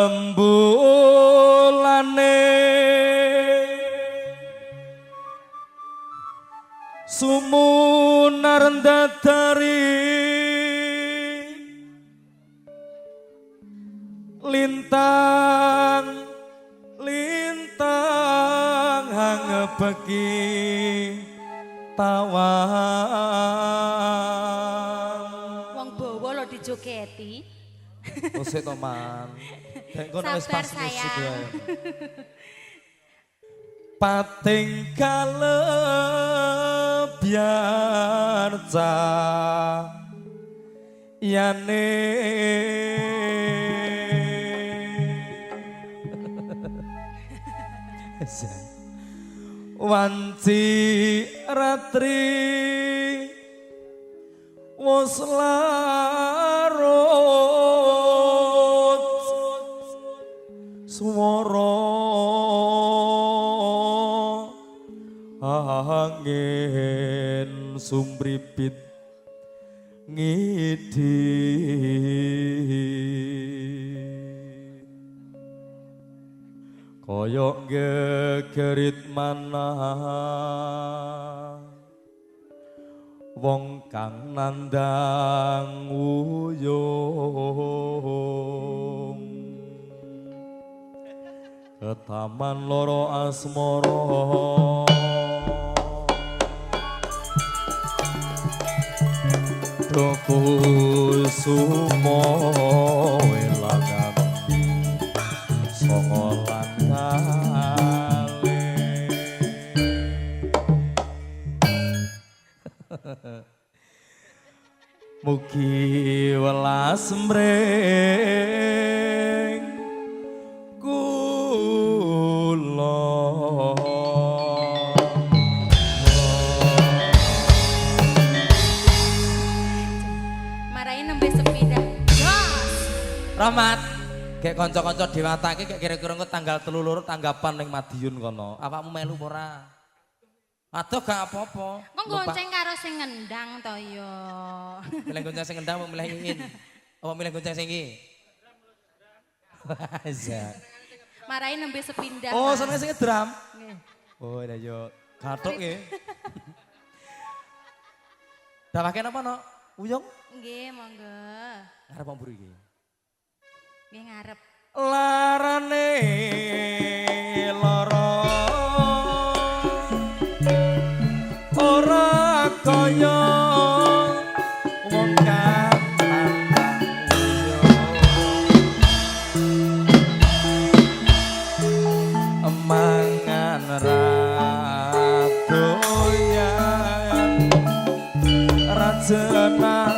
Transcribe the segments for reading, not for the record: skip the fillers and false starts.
rembulane sumunar dadari lintang lintang hangebeki tawang wong bawa lo dijogeti. Musik to man. Dek kono wis Sabar, pas musik sayang. wae. Pating kalebyan yane wanci ratri wis larut swara angin sumripit ngidi koyok gegerit manah wong kang nandang uyung ketaman loro asmara Doko sumo welangan songolan kale mugi welas mring kula Rahmat, kayak konco-konco diwatake kayak kira-kira tanggal 3 tanggapan ning Madiun kono. Awakmu melu ora? Aduh gak apa-apa. Mong gonceng karo sing ngendang to yo. Milih gonceng sing ngendang apa milih ingin? Apa milih gonceng sing iki? Marahin nembe sepindah. Oh, seneng sing drum. Nggih. Oh, ya yo. Gathuk nggih. Dawake napa, Nok? Uyung? Nggih, monggo. Ngarep mburi iki. Nggih ngarep. Larane lara ora kaya wong kang nandang uyung mangan ra doyan rajana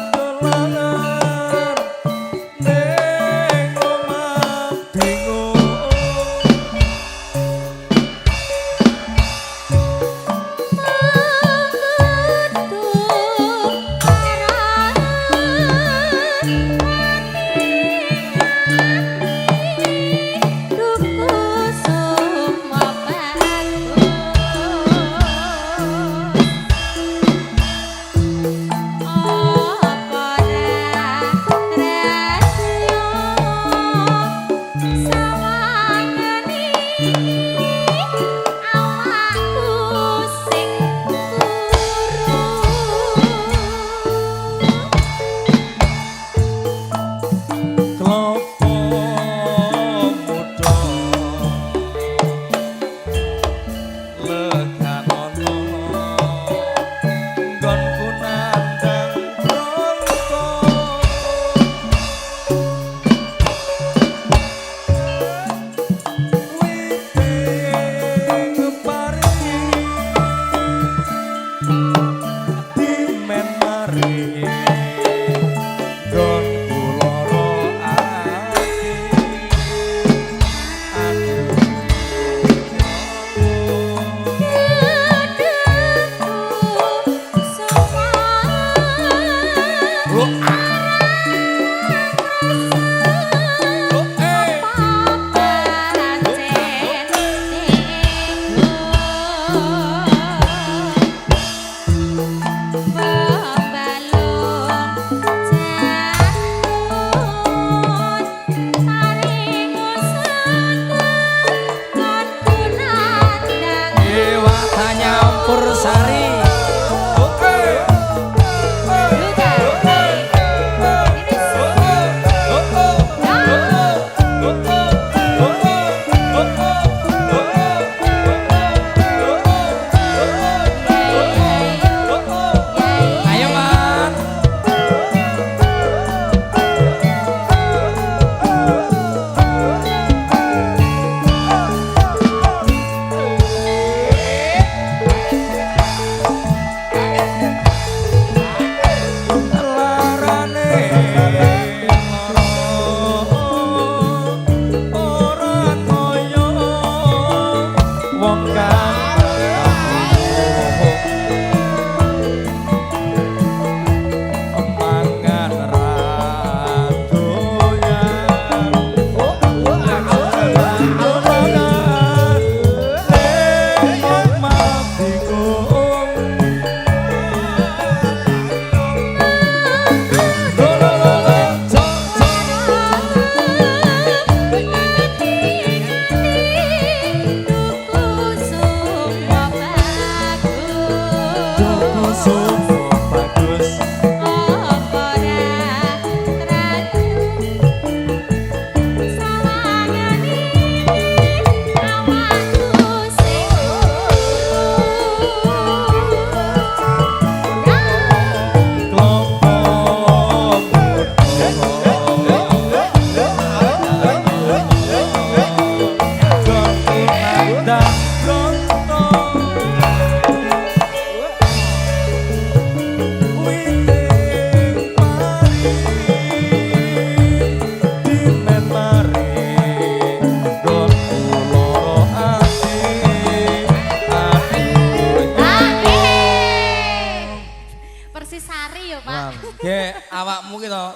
Oh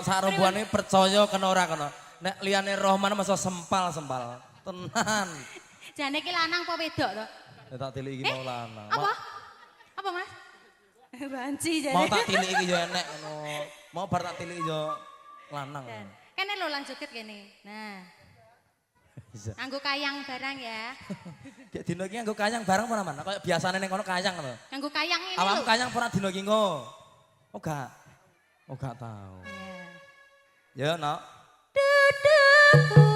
sak rombongan iki percaya kena ora kena. Nek liyane Rohman masa sempal-sempal. Tenan. Jane iki lanang apa wedok to? Ya tak tilik iki mau lanang. Apa? Apa, Mas? Banci jane. Mau tak tilik iki yo enek ngono. Mau bar tak tilik yo lanang. Kene lho lan joget kene. Nah. Bisa. Nganggo kayang barang ya. Kayak dino iki nganggo kayang bareng apa man? Kayak biasane ning kono kayang lho. Nganggo kayang ini Awakmu lho. kayang pernah dino iki nggo? Oh gak. Oh gak tahu. Ya, Nok. Dudukku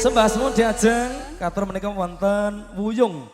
Sembah semua diajeng katur menika wonten wuyung